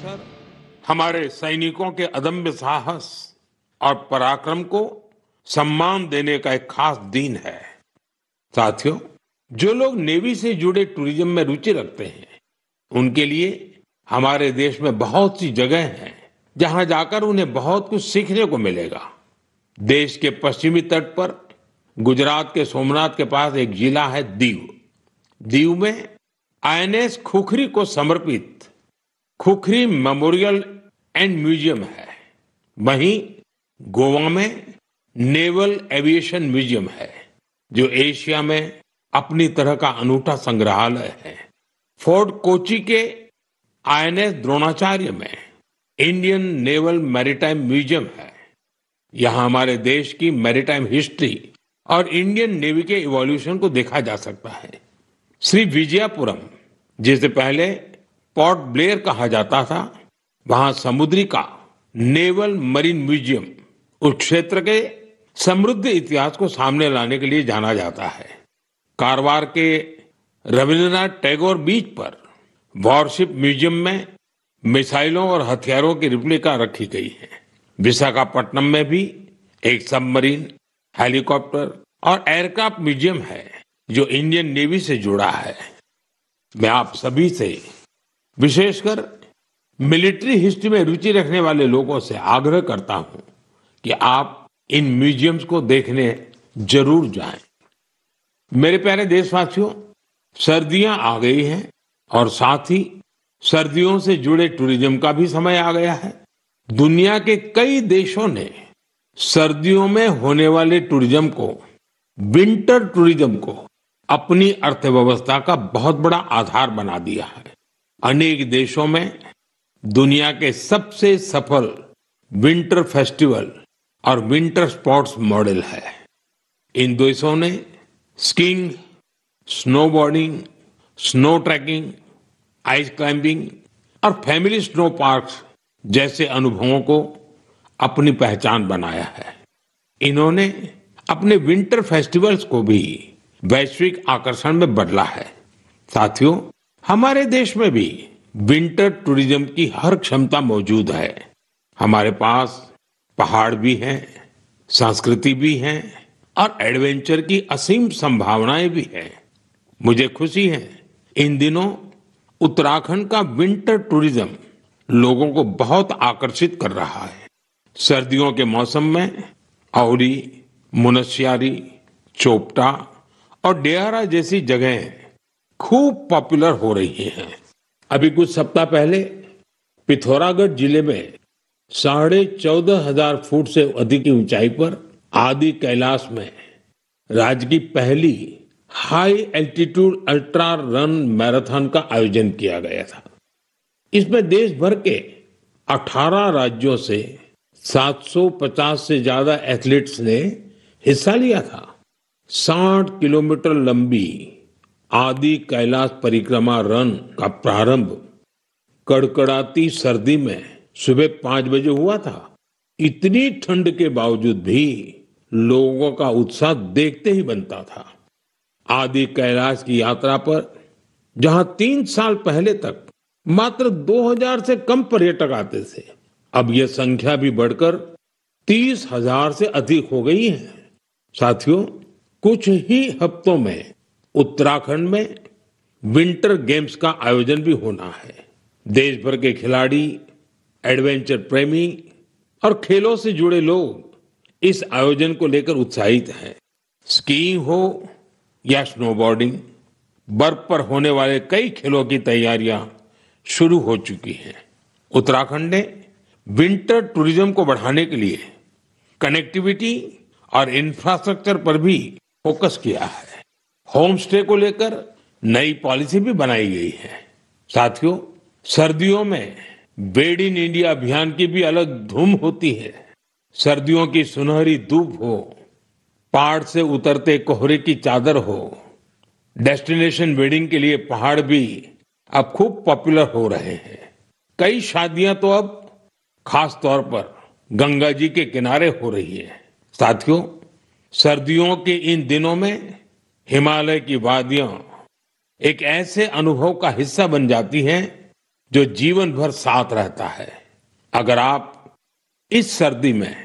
अवसर हमारे सैनिकों के अदम्य साहस और पराक्रम को सम्मान देने का एक खास दिन है। साथियों, जो लोग नेवी से जुड़े टूरिज्म में रुचि रखते हैं, उनके लिए हमारे देश में बहुत सी जगह हैं जहां जाकर उन्हें बहुत कुछ सीखने को मिलेगा। देश के पश्चिमी तट पर गुजरात के सोमनाथ के पास एक जिला है दीव। दीव में आईएनएस खुखरी को समर्पित खुखरी मेमोरियल एंड म्यूजियम है। वहीं गोवा में नेवल एविएशन म्यूजियम है, जो एशिया में अपनी तरह का अनूठा संग्रहालय है। फोर्ट कोची के आईएनएस द्रोणाचार्य में इंडियन नेवल मैरीटाइम म्यूजियम है। यहाँ हमारे देश की मैरीटाइम हिस्ट्री और इंडियन नेवी के इवोल्यूशन को देखा जा सकता है। श्री विजयपुरम, जिसे पहले पोर्ट ब्लेयर कहा जाता था, वहां समुद्री का नेवल मरीन म्यूजियम उस क्षेत्र के समृद्ध इतिहास को सामने लाने के लिए जाना जाता है। कारवार के रविंद्रनाथ टैगोर बीच पर वॉरशिप म्यूजियम में मिसाइलों और हथियारों की रिप्लिका रखी गई है। विशाखापट्टनम में भी एक सबमरीन, हेलीकॉप्टर और एयरक्राफ्ट म्यूजियम है, जो इंडियन नेवी से जुड़ा है। मैं आप सभी से, विशेषकर मिलिट्री हिस्ट्री में रुचि रखने वाले लोगों से आग्रह करता हूं कि आप इन म्यूजियम्स को देखने जरूर जाएं। मेरे प्यारे देशवासियों, सर्दियां आ गई हैं और साथ ही सर्दियों से जुड़े टूरिज्म का भी समय आ गया है। दुनिया के कई देशों ने सर्दियों में होने वाले टूरिज्म को, विंटर टूरिज्म को अपनी अर्थव्यवस्था का बहुत बड़ा आधार बना दिया है। अनेक देशों में दुनिया के सबसे सफल विंटर फेस्टिवल और विंटर स्पोर्ट्स मॉडल है। इन देशों ने skiing, snowboarding, snow trekking, ice climbing और फैमिली स्नो पार्क्स जैसे अनुभवों को अपनी पहचान बनाया है। इन्होंने अपने विंटर फेस्टिवल्स को भी वैश्विक आकर्षण में बदला है। साथियों, हमारे देश में भी विंटर टूरिज्म की हर क्षमता मौजूद है। हमारे पास पहाड़ भी हैं, संस्कृति भी है और एडवेंचर की असीम संभावनाएं भी हैं। मुझे खुशी है, इन दिनों उत्तराखंड का विंटर टूरिज्म लोगों को बहुत आकर्षित कर रहा है। सर्दियों के मौसम में औली, मुनस्यारी, चोपटा और डेहरा जैसी जगहें खूब पॉपुलर हो रही हैं। अभी कुछ सप्ताह पहले पिथौरागढ़ जिले में 14,500 फुट से अधिक की ऊंचाई पर आदि कैलाश में राज्य की पहली high altitude ultra run marathon का आयोजन किया गया था। इसमें देश भर के 18 राज्यों से 750 से ज्यादा एथलीट्स ने हिस्सा लिया था। 60 किलोमीटर लंबी आदि कैलाश परिक्रमा रन का प्रारंभ कड़कड़ाती सर्दी में सुबह 5 बजे हुआ था। इतनी ठंड के बावजूद भी लोगों का उत्साह देखते ही बनता था। आदि कैलाश की यात्रा पर जहां 3 साल पहले तक मात्र 2000 से कम पर्यटक आते थे, अब यह संख्या भी बढ़कर 30,000 से अधिक हो गई है। साथियों, कुछ ही हफ्तों में उत्तराखंड में विंटर गेम्स का आयोजन भी होना है। देश भर के खिलाड़ी, एडवेंचर प्रेमी और खेलों से जुड़े लोग इस आयोजन को लेकर उत्साहित हैं। स्कीइंग हो या स्नोबोर्डिंग, बर्फ पर होने वाले कई खेलों की तैयारियां शुरू हो चुकी हैं। उत्तराखंड ने विंटर टूरिज्म को बढ़ाने के लिए कनेक्टिविटी और इंफ्रास्ट्रक्चर पर भी फोकस किया है। होम स्टे को लेकर नई पॉलिसी भी बनाई गई है। साथियों, सर्दियों में बेड इन इंडिया अभियान की भी अलग धूम होती है। सर्दियों की सुनहरी धूप हो, पहाड़ से उतरते कोहरे की चादर हो, डेस्टिनेशन वेडिंग के लिए पहाड़ भी अब खूब पॉपुलर हो रहे हैं। कई शादियां तो अब खास तौर पर गंगा जी के किनारे हो रही है। साथियों, सर्दियों के इन दिनों में हिमालय की वादियां एक ऐसे अनुभव का हिस्सा बन जाती हैं जो जीवन भर साथ रहता है। अगर आप इस सर्दी में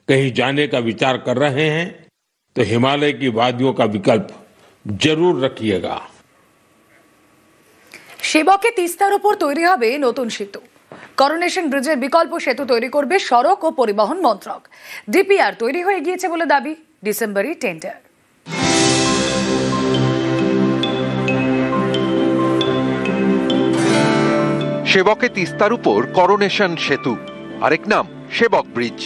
कहीं जाने का विचार कर रहे हैं तो हिमालय की वादियों का विकल्प जरूर रखिएगा। সেবকে তিস্তার উপর তৈরি হবে নতুন সেতু। করোনেশন ব্রিজের বিকল্প সেতু তৈরি করবে সড়ক ও পরিবহন মন্ত্রক। ডিপিআর তৈরি হয়ে গিয়েছে বলে দাবি, ডিসেম্বরে টেন্ডার। সেবকে তিস্তার উপর করোনেশন সেতু, আরেক নাম সেবক ব্রিজ।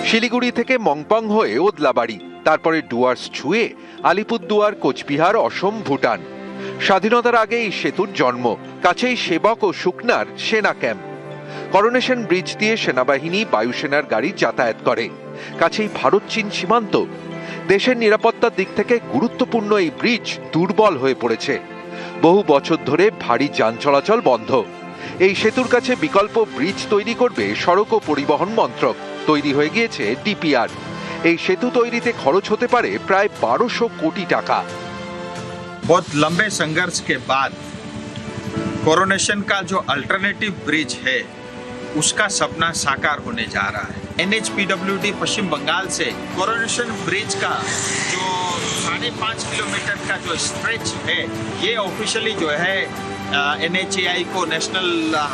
শিলিগুড়ি থেকে মংপং হয়ে ওদলাবাড়ি, তারপরে ডুয়ার্স ছুঁয়ে আলিপুরদুয়ার, কোচবিহার, অসম, ভুটান। স্বাধীনতার আগে এই সেতুর জন্ম, কাছেই সেবক ও শুকনার সেনা ক্যাম্প। করোনেশন ব্রিজ দিয়ে সেনাবাহিনী, বায়ুসেনার গাড়ি যাতায়াত করে। কাছেই ভারত চীন সীমান্ত। দেশের নিরাপত্তার দিক থেকে গুরুত্বপূর্ণ এই ব্রিজ দুর্বল হয়ে পড়েছে। বহু বছর ধরে ভারী যান চলাচল বন্ধ। এই সেতুর কাছে বিকল্প ব্রিজ তৈরি করবে সড়ক ও পরিবহন মন্ত্রক। তৈরি হয়ে গিয়েছে ডিপিআর। এই সেতু তৈরিতে খরচ হতে পারে প্রায় 1200 কোটি টাকা। बहुत लंबे संघर्ष के बाद कोरोनेशन का जो अल्टरनेटिव ब्रिज है उसका सपना साकार होने जा रहा है। एनएचपीडब्ल्यूडी पश्चिम बंगाल से कोरोनेशन ब्रिज का जो 5.5 किलोमीटर का जो स्ट्रेच है, ये ऑफिशियली जो है NHAI को, national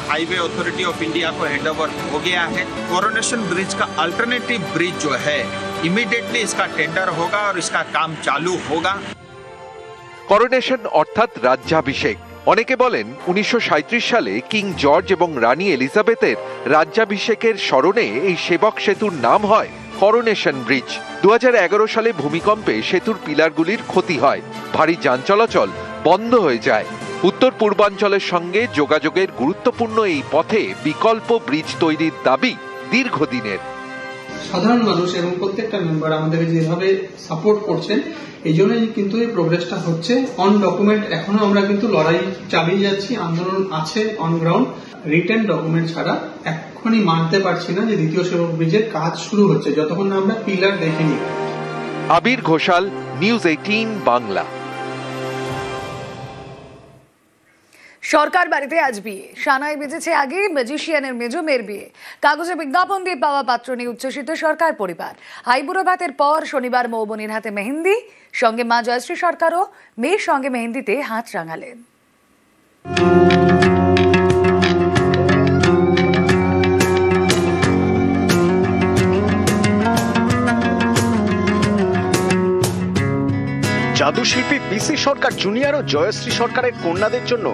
highway authority of India को हैंडओवर हो गया है। कोरोनेशन ब्रिज का अल्टरनेटिव ब्रिज जो है इमीडिएटली इसका टेंडर होगा और इसका काम चालू होगा। করোনেশন অর্থাৎ রাজ্যাভিষেক। অনেকে বলেন 1937 সালে কিং জর্জ এবং রানী এলিজাবেথের রাজ্যাভিষেকের স্মরণে এই সেবক সেতুর নাম হয় করোনেশন ব্রিজ। 2011 সালে ভূমিকম্পে সেতুর পিলারগুলির ক্ষতি হয়, ভারী যান চলাচল বন্ধ হয়ে যায়। উত্তর পূর্বাঞ্চলের সঙ্গে যোগাযোগের গুরুত্বপূর্ণ এই পথে বিকল্প ব্রিজ তৈরির দাবি দীর্ঘদিনের। সাধারণ মানুষ এবং প্রত্যেকটা মেম্বার আমাদেরকে যেভাবে সাপোর্ট করছেন, এই জন্যই কিন্তু এই প্রোগ্রেসটা হচ্ছে। অন ডকুমেন্ট এখনো আমরা কিন্তু লড়াই চালিয়ে যাচ্ছি, আন্দোলন আছে অন গ্রাউন্ড। রিটেন ডকুমেন্ট ছাড়া এখনই মানতে পারছি না যে দ্বিতীয় সেবক ব্রিজের কাজ শুরু হচ্ছে, যতক্ষণ না আমরা পিলার দেখিনি। আবির ঘোষাল, নিউজ 18 বাংলা। সরকার বাড়িতে আজ বিয়ে, সানায় বেজেছে আগে ম্যাজিশিয়ানের মেজো মেয়ের বিয়ে। কাগজে বিজ্ঞাপন দিয়ে পাওয়া পাত্র নিয়ে উচ্ছ্বসিত সরকার পরিবার। আইবুড়ো ভাতের পর শনিবার মৌবনির হাতে মেহেন্দি, সঙ্গে মা জয়শ্রী সরকারও মেয়ের সঙ্গে মেহেন্দিতে হাত রাঙালেন। জাদুশিল্পী পিসি সরকার জুনিয়র ও জয়শ্রী সরকারের কন্যাদের জন্য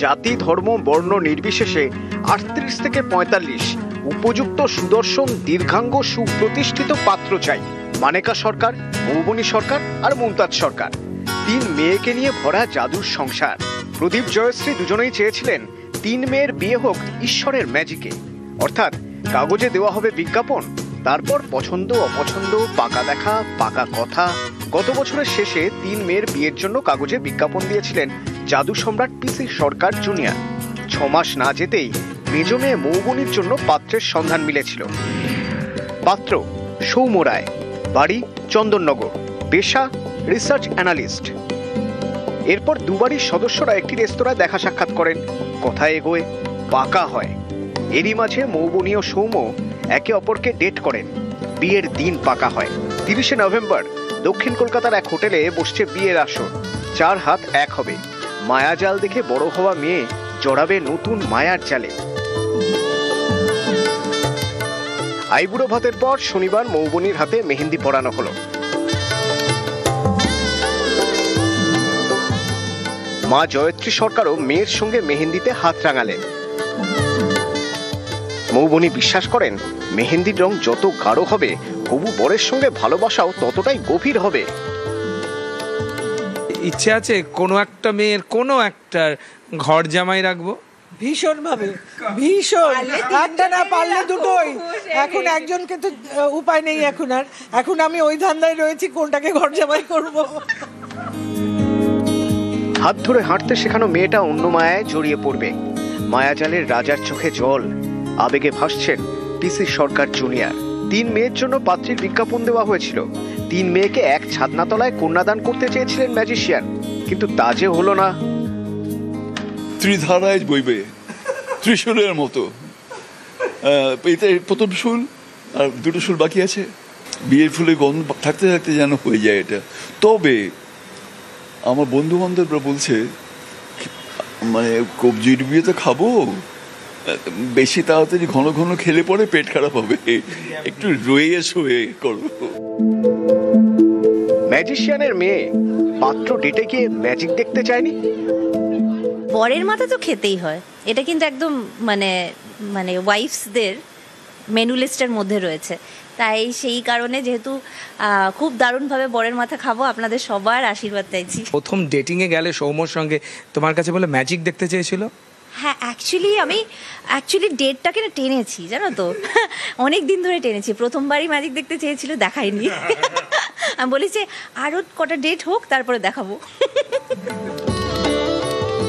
জাতি, ধর্ম, বর্ণ নির্বিশেষে 38 থেকে 45 উপযুক্ত, সুদর্শন, দীর্ঘাঙ্গ, সুপ্রতিষ্ঠিত পাত্র চাই। মানেকা সরকার, মৌবনী সরকার আর মুমতাজ সরকার, 3 মেয়েকে নিয়ে ভরা জাদুর সংসার। প্রদীপ জয়শ্রী দুজনেই চেয়েছিলেন 3 মেয়ের বিয়ে হোক ঈশ্বরের ম্যাজিকে, অর্থাৎ কাগজে দেওয়া হবে বিজ্ঞাপন, তারপর পছন্দ অপছন্দ, পাকা দেখা, পাকা কথা। গত বছরের শেষে 3 মেয়ের বিয়ের জন্য কাগজে বিজ্ঞাপন দিয়েছিলেন জাদু সম্রাট পিসি সরকার জুনিয়র। 6 মাস না যেতেই মেজো মেয়ে মৌবনির জন্য পাত্রের সন্ধান মিলেছিল। পাত্র সৌম্য রায়, বাড়ি চন্দননগর, পেশা রিসার্চ অ্যানালিস্ট। এরপর দুবারই সদস্যরা একটি রেস্তোরাঁয় দেখা সাক্ষাৎ করেন, কথা এগোয়, পাকা হয়। এরই মাঝে মৌবনি ও সৌম্য একে অপরকে ডেট করেন। বিয়ের দিন পাকা হয়। 30শে নভেম্বর দক্ষিণ কলকাতার এক হোটেলে বসছে বিয়ের আসর। 4 হাত এক হবে। মায়াজাল দেখে বড় হওয়া মেয়ে জড়াবে নতুন মায়ার জালে। আইবুড়ো ভাতের পর শনিবার মৌবনির হাতে মেহেন্দি পরানো হলো। মা জয়ত্রী সরকারও মেয়ের সঙ্গে মেহেন্দিতে হাত রাঙালেন। মৌবনি বিশ্বাস করেন মেহেন্দির রং যত গাঢ় হবে, হবু বরের সঙ্গে ভালোবাসাও ততটাই গভীর হবে। ইচ্ছে আছে কোনো একটা মেয়ের কোনো একটা ঘর জামাই রাখবো, ভীষণ ভাবে, ভীষণ। একটা না পারলে দুটোই। এখন একজন কিন্তু উপায় নেই এখন আমি ওই ধান্দায় রয়েছি কোনটাকে ঘর জামাই করব। হাত ধরে হাঁটতে শেখানো মেয়েটা অন্য মায়ায় জড়িয়ে পড়বে। মায়াজালের রাজার চোখে জল, আবেগে ভাসছেন পিসি সরকার জুনিয়র। 3 মেয়ের জন্য পাত্রীর বিজ্ঞাপন দেওয়া হয়েছিল। 3 মেয়েকে এক ছাদনাতলায় কন্যাদান করতে চেয়েছিলেন ম্যাজিশিয়ান, কিন্তু তা যে হলো না। ত্রিধারায় বইবে, ত্রিশূলের মতো। এতে প্রথম শুল আর দুটো শুল বাকি আছে। বিয়ের ফুলে গন্ধ থাকতে থাকতে যেন হয়ে যায় এটা। তবে আমার বন্ধু বান্ধবরা বলছে মানে কবজির বিয়ে তো খাবো, বেশি তাড়াতাড়ি ঘন ঘন খেলে পরে পেট খারাপ হবে, একটু রয়ে শুয়ে করবো। ম্যাজিশিয়ানের মেয়ে পাত্র ডেটে গিয়ে ম্যাজিক দেখতে চায়নি। বরের মাথা তো খেতেই হয়, এটা কিন্তু একদম মানে মানে ওয়াইফসদের মেনু লিস্টের মধ্যে রয়েছে। তাই সেই কারণে যেহেতু খুব দারুণভাবে বরের মাথা খাবো, আপনাদের সবার আশীর্বাদ চাইছি। প্রথম ডেটিংয়ে গেলে সৌম্যর সঙ্গে তোমার কাছে বলে ম্যাজিক দেখতে চেয়েছিল। হ্যাঁ, আমি ডেটটাকে না টেনেছি, জানো তো, অনেক দিন ধরে টেনেছি। প্রথমবারই ম্যাজিক দেখতে চেয়েছিল, দেখায়নি। আমি বলেছি আরও কটা ডেট হোক তারপরে দেখাবো।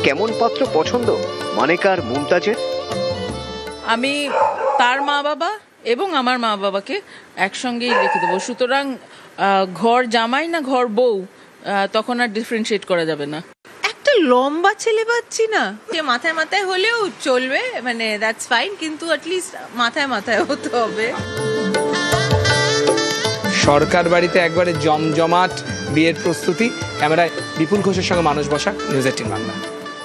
কেমন পাত্র পছন্দ মানেকার মুমতাজের? আমি তার মা বাবা এবং আমার মা বাবাকে একসঙ্গেই রেখে দেবো, সুতরাং ঘর জামাই না ঘর বউ তখন আর ডিফারেন্সিয়েট করা যাবে না। একটা লম্বা ছেলে পাচ্ছি না, যে মাথায় মাথায় হলেও চলবে, মানে দ্যাটস ফাইন, কিন্তু অ্যাটলিস্ট মাথায় মাথায় হতে হবে। সরকার বাড়িতে একবারে জমজমাট বিয়ের প্রস্তুতি। ক্যামেরায় বিপুল ঘোষের সঙ্গে মানুষ বসাক, নিউজ 18 বাংলা।